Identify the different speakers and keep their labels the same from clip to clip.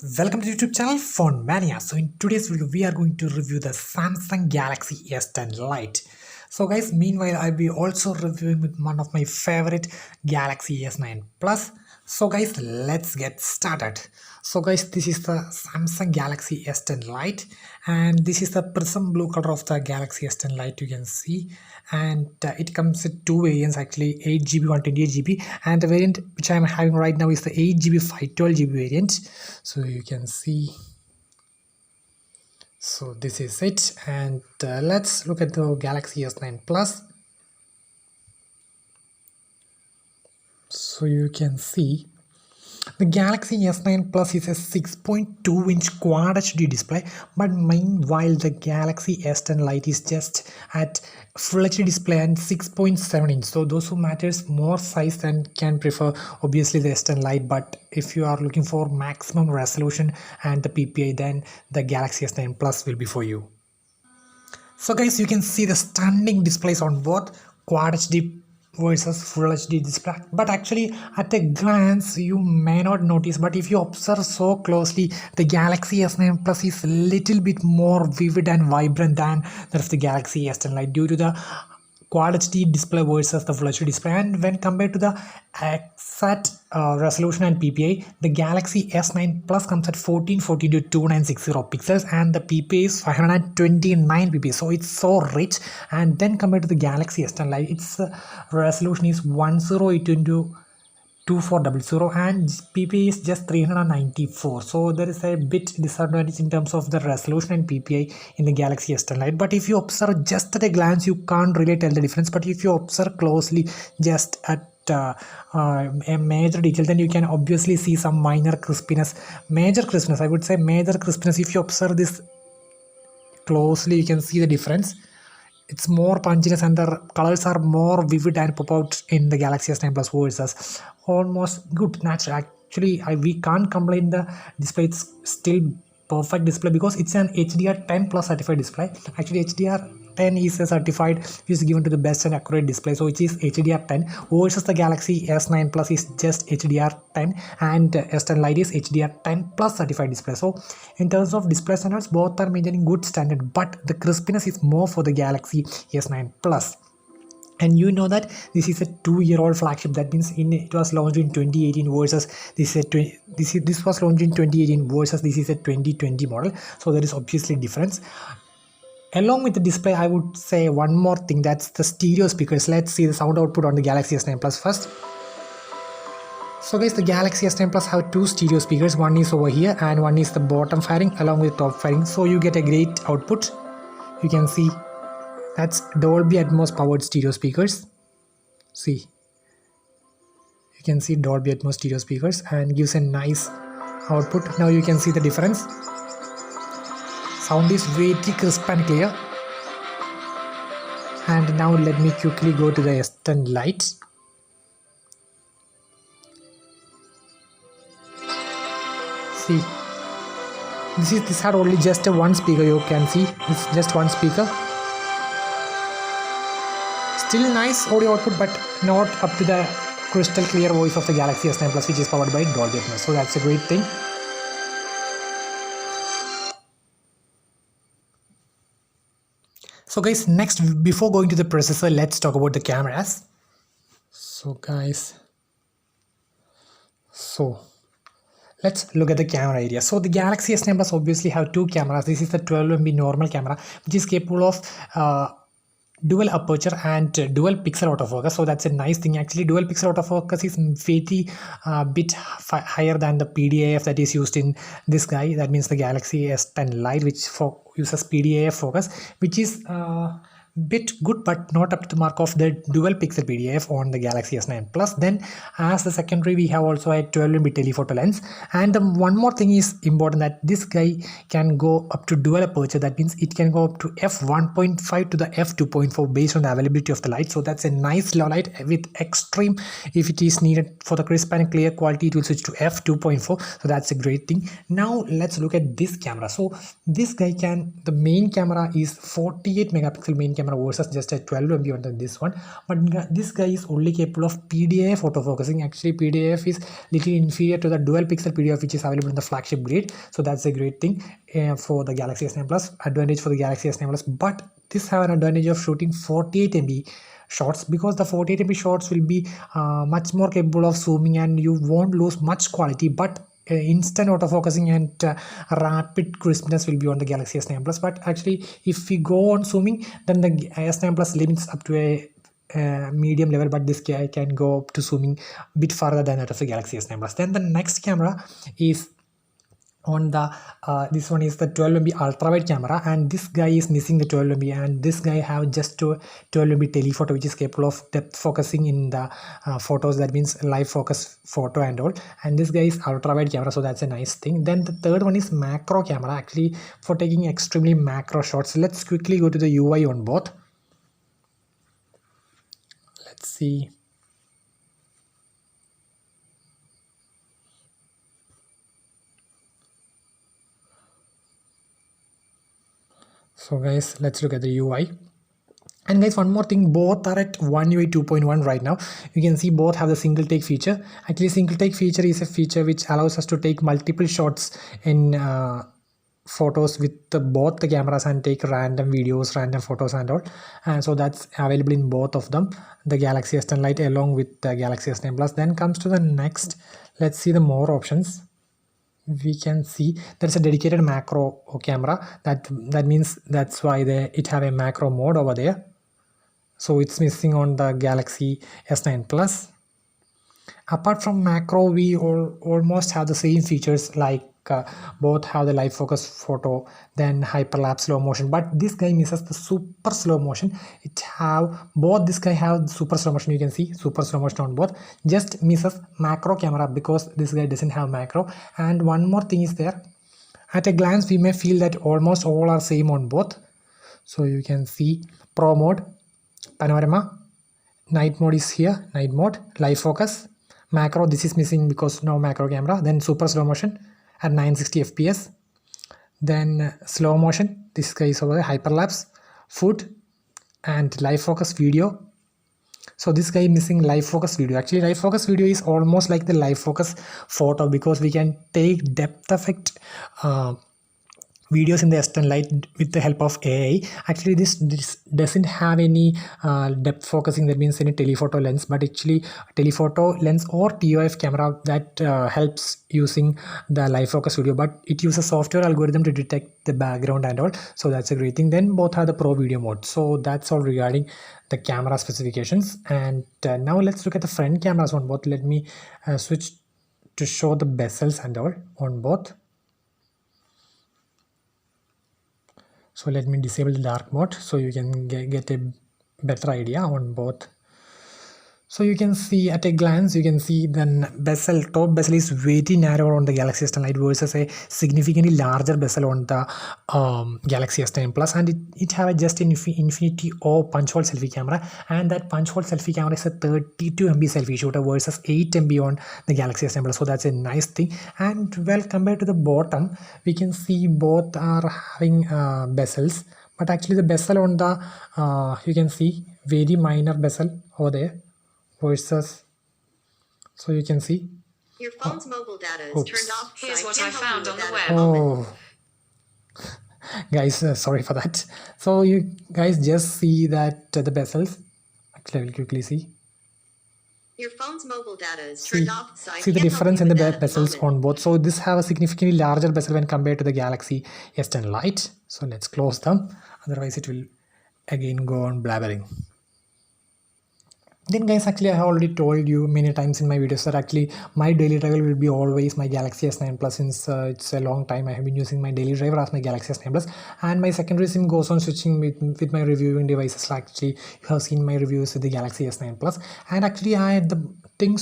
Speaker 1: Welcome to YouTube channel Phone Mania. So in today's video we are going to review the Samsung Galaxy S10 Lite. So guys, meanwhile I'll be also reviewing with one of my favorite Galaxy S9 Plus. So guys, let's get started. So guys, this is the Samsung Galaxy S10 Lite and this is the prism blue color of the Galaxy S10 Lite, you can see. And it comes with two variants actually, 8GB 128GB, and the variant which I am having right now is the 8GB 512GB variant. So you can see, so this is it. And let's look at the Galaxy S9 Plus. So you can see the Galaxy S9 Plus is a 6.2-inch Quad HD display, but meanwhile the Galaxy S10 Lite is just at Full HD display and 6.7 inch. So those who matters more size then can prefer obviously the S10 Lite, but if you are looking for maximum resolution and the PPI, then the Galaxy S9 Plus will be for you. So guys, you can see the stunning displays on both Quad HD versus Full HD display, but actually at a glance you may not notice, but if you observe so closely, the Galaxy S9 Plus is a little bit more vivid and vibrant than that of the Galaxy S10 Lite due to the Quad HD display versus the Full HD display. And when compared to the exact resolution and PPI, the Galaxy S9 Plus comes at 1440 to 2960 pixels and the PPI is 529 ppi, so it's so rich. And then compared to the Galaxy S10 Lite, its resolution is 108 into 2400 and PPI is just 394, so there is a bit disadvantage in terms of the resolution and PPI in the Galaxy S10 Lite. But if you observe just at a glance, you can't really tell the difference, but if you observe closely just at a major detail, then you can obviously see some minor crispiness, I would say major crispiness. If you observe this closely, you can see the difference. It's more punchiness and the colors are more vivid and pop out in the Galaxy S9 Plus versus almost good natural. Actually, we can't complain the display, it's still perfect display because it's an HDR10 Plus certified display. Actually HDR10 is a certified, is given to the best and accurate display, so it is HDR10 versus the Galaxy S9 Plus is just HDR10 and S10 Lite is HDR10 Plus certified display. So in terms of display standards, both are maintaining good standard, but the crispiness is more for the Galaxy S9 Plus. And you know that this is a 2-year-old flagship. That means it was launched in 2018 versus this was launched in 2018 versus this is a 2020 model. So there is obviously difference. Along with the display, I would say one more thing, that's the stereo speakers. Let's see the sound output on the Galaxy S9 Plus first. So guys, the Galaxy S9 Plus have two stereo speakers. One is over here and one is the bottom fairing along with top fairing. So you get a great output. You can see that's Dolby Atmos powered stereo speakers. See, you can see Dolby Atmos stereo speakers and gives a nice output. Now you can see the difference. Sound is very crisp and clear. And now let me quickly go to the S10 Lite. See, this had only just a one speaker. You can see it's just one speaker. Still nice audio output, but not up to the crystal clear voice of the Galaxy S9 Plus, which is powered by Dolby Atmos. So that's a great thing. So guys, next, before going to the processor, let's talk about the cameras. So guys, let's look at the camera area. So the Galaxy S9 Plus obviously have two cameras. This is the 12MP normal camera, which is capable of dual aperture and dual pixel autofocus. So that's a nice thing. Actually, dual pixel autofocus is very bit higher than the PDAF that is used in this guy. That means the Galaxy S10 Lite, which uses PDAF focus, which is bit good but not up to the mark of the dual pixel PDAF on the Galaxy S9 Plus. Then as the secondary, we have also a 12MP telephoto lens. And one more thing is important, that this guy can go up to dual aperture. That means it can go up to f1.5 to the f2.4 based on the availability of the light. So that's a nice low light with extreme. If it is needed for the crisp and clear quality, it will switch to f2.4. So that's a great thing. Now let's look at this camera. So this guy the main camera is 48 megapixel main camera camera versus just a 12 MP on this one. But this guy is only capable of PDAF photo focusing. Actually PDAF is little inferior to the dual pixel PDAF which is available in the flagship grade, so that's a great thing for the Galaxy S9 Plus, advantage for the Galaxy S9 Plus. But this have an advantage of shooting 48 MB shots, because the 48 MB shots will be much more capable of zooming and you won't lose much quality, but instant autofocusing and rapid crispness will be on the Galaxy S9 Plus. But actually if we go on zooming, then the S9 Plus limits up to a medium level, but this guy can go up to zooming a bit farther than that of the Galaxy S9 Plus. Then the next camera is on the this one is the 12 MB ultra wide camera, and this guy is missing the 12 MB, and this guy have just 12 MB telephoto which is capable of depth focusing in the photos, that means live focus photo and all, and this guy is ultra wide camera, so that's a nice thing. Then the third one is macro camera, actually for taking extremely macro shots. Let's quickly go to the UI on both. Let's see. So guys, let's look at the UI. And guys, one more thing, both are at One UI 2.1 right now. You can see both have the single take feature. Actually single take feature is a feature which allows us to take multiple shots in photos with both the cameras and take random videos, random photos and all, and so that's available in both of them, the Galaxy S10 Lite along with the Galaxy S9 Plus. Then comes to the next, let's see the more options. We can see there's a dedicated macro camera, that means that's why it have a macro mode over there, so it's missing on the Galaxy S9 Plus. Apart from macro, we almost have the same features, like both have the live focus photo, then hyperlapse slow motion, but this guy misses the super slow motion. It have both, this guy have super slow motion, you can see super slow motion on both, just misses macro camera because this guy doesn't have macro. And one more thing is there, at a glance we may feel that almost all are same on both. So you can see pro mode, panorama, night mode is here, night mode, live focus, macro, this is missing because no macro camera, then super slow motion at 960 fps, then slow motion, this guy is over there, hyperlapse, food, and live focus video. So this guy missing live focus video. Actually live focus video is almost like the live focus photo, because we can take depth effect videos in the S10 Lite with the help of AI. Actually this doesn't have any depth focusing, that means any telephoto lens, but actually telephoto lens or TOF camera that helps using the live focus video, but it uses software algorithm to detect the background and all, so that's a great thing. Then both have the pro video mode. So that's all regarding the camera specifications. And now let's look at the front cameras on both. Let me switch to show the bezels and all on both. So let me disable the dark mode so you can get a better idea on both. So you can see at a glance, you can see the bezel, top bezel is very narrow on the Galaxy S10 Lite versus a significantly larger bezel on the Galaxy S10 Plus, and it have a just infinity O punch hole selfie camera, and that punch hole selfie camera is a 32 MB selfie shooter versus 8 MB on the Galaxy S10 Plus, so that's a nice thing. And well, compared to the bottom, we can see both are having bezels, but actually the bezel on the you can see very minor bezel over there versus, so you can see
Speaker 2: your phone's mobile data is turned off.
Speaker 3: Here's what I found on the web.
Speaker 1: Oh guys, sorry for that. So you guys just see that the bezels, actually I will quickly see.
Speaker 2: Your phone's mobile data is turned off. So
Speaker 1: see the difference in the bezels on both. So this have a significantly larger bezel when compared to the Galaxy S10 Lite. So let's close them, otherwise it will again go on blabbering. Then guys, actually I have already told you many times in my videos that actually my daily driver will be always my Galaxy S9 Plus, since it's a long time I have been using my daily driver as my Galaxy S9 Plus, and my secondary SIM goes on switching with my reviewing devices. Actually you have seen my reviews with the Galaxy S9 Plus, and actually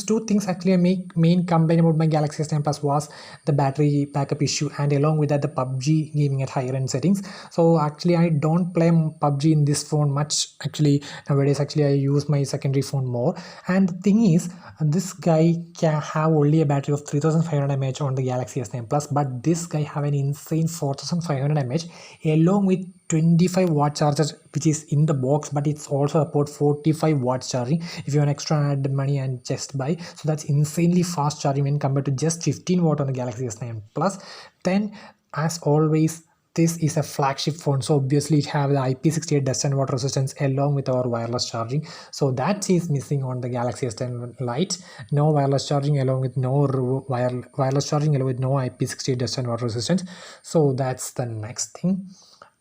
Speaker 1: two things actually I main complaint about my Galaxy S9 Plus was the battery backup issue, and along with that the PUBG gaming at higher end settings. So actually I don't play PUBG in this phone much. Actually nowadays actually I use my secondary phone more, and the thing is this guy can have only a battery of 3500 mAh on the Galaxy S9 Plus, but this guy have an insane 4500 mAh along with 25 watt charger which is in the box, but it's also support 45 watts charging if you want extra add money and just buy. So that's insanely fast charging when compared to just 15 watt on the Galaxy S9 Plus. Then as always, this is a flagship phone, so obviously it have the IP68 dust and water resistance along with our wireless charging. So that is missing on the Galaxy S10 Lite. No wireless charging along with no wireless charging along with no IP68 dust and water resistance. So that's the next thing.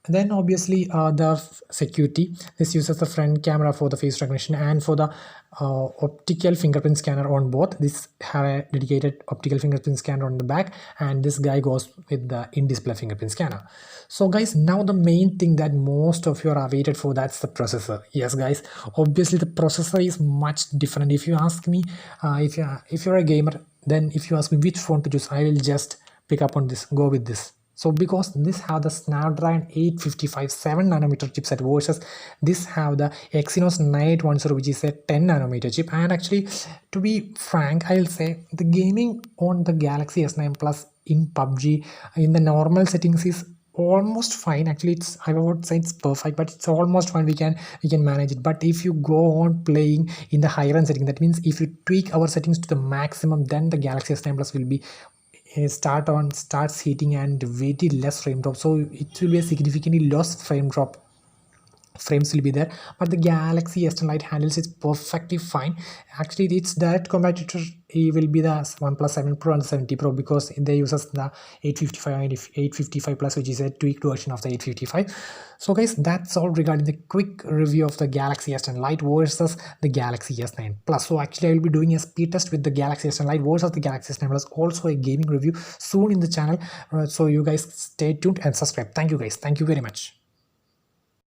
Speaker 1: Then obviously the security. This uses the front camera for the face recognition and for the optical fingerprint scanner on both. This have a dedicated optical fingerprint scanner on the back, and this guy goes with the in-display fingerprint scanner. So guys, now the main thing that most of you are awaited for, that's the processor. Yes guys, obviously the processor is much different. If you ask me, if you're a gamer, then if you ask me which phone to choose, I will just pick up on this, go with this. So because this have the Snapdragon 855 7nm chipset versus this have the Exynos 9810 which is a 10nm chip. And actually, to be frank, I'll say the gaming on the Galaxy S9 Plus in PUBG in the normal settings is almost fine. Actually, it's, I would say it's perfect, but it's almost fine. We can manage it. But if you go on playing in the higher end setting, that means if you tweak our settings to the maximum, then the Galaxy S9 Plus will be starts heating and very less frame drop. So it will be a significantly less frame drop, frames will be there. But the Galaxy S10 Lite handles it perfectly fine. Actually, its direct competitor will be the OnePlus 7 Pro and 70 Pro, because they uses the 855 and 855 Plus, which is a tweaked version of the 855. So guys, that's all regarding the quick review of the Galaxy S10 Lite versus the Galaxy S9 Plus. So actually, I will be doing a speed test with the Galaxy S10 Lite versus the Galaxy S9 Plus, also a gaming review soon in the channel. So you guys stay tuned and subscribe. Thank you guys. Thank you very much.